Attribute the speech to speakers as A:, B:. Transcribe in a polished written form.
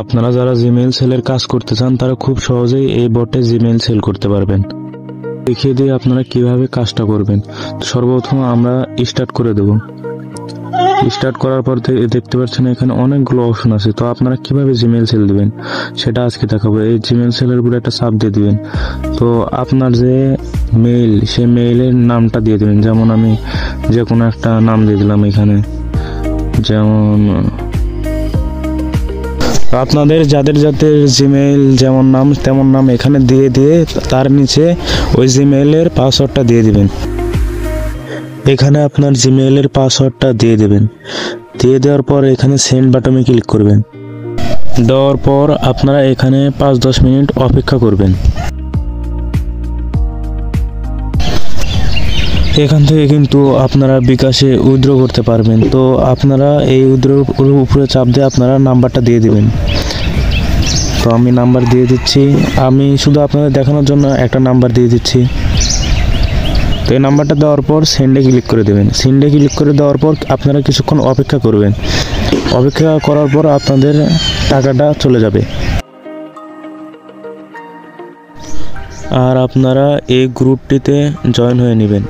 A: আপনারা যারা জিমেইল সেলের কাজ করতে চান তারা খুব সহজেই এই বটে জিমেইল সেল করতে পারবেন। দেখিয়ে দিয়ে আপনারা কিভাবে কাজটা করবেন। সর্বপ্রথম আমরা স্টার্ট করে দেব। স্টার্ট করার পর দেখতে পাচ্ছেন এখানে অনেকগুলো অপশন আছে। তো আপনারা কিভাবে জিমেইল সেল দিবেন সেটা আজকে দেখাবো। এই জিমেইল সেলের উপরে একটা চাপ দিয়ে দিবেন। তো আপনার যে মেইল, সেই মেইলের নামটা দিয়ে দিবেন। যেমন আমি যে কোনো একটা নাম দিয়ে দিলাম এখানে, যেমন আপনাদের যাদের যাদের জিমেইল যেমন নাম তেমন নাম এখানে দিয়ে তার নিচে ওই জিমেইলের পাসওয়ার্ডটা দিয়ে দিবেন। এখানে আপনার জিমেইলের পাসওয়ার্ডটা দিয়ে দেবেন। দিয়ে দেওয়ার পর এখানে সেন্ড বাটনে ক্লিক করবেন। দেওয়ার পর আপনারা এখানে 5-10 মিনিট অপেক্ষা করবেন। এখান থেকে কিন্তু আপনারা বিকাশে উইথড্র করতে পারবেন। তো আপনারা এই উইথড্রর উপরে চাপ দিয়ে আপনারা নাম্বারটা দিয়ে দিবেন। তো আমি নাম্বার দিয়ে দিচ্ছি। আমি শুধু আপনাদের দেখানোর জন্য একটা নাম্বার দিয়ে দিচ্ছি। তো এই নাম্বারটা দেওয়ার পর সেন্ডে ক্লিক করে দেবেন। সেন্ডে ক্লিক করে দেওয়ার পর আপনারা কিছুক্ষণ অপেক্ষা করবেন। অপেক্ষা করার পর আপনাদের টাকাটা চলে যাবে। আর আপনারা এই গ্রুপটিতে জয়েন হয়ে নেবেন।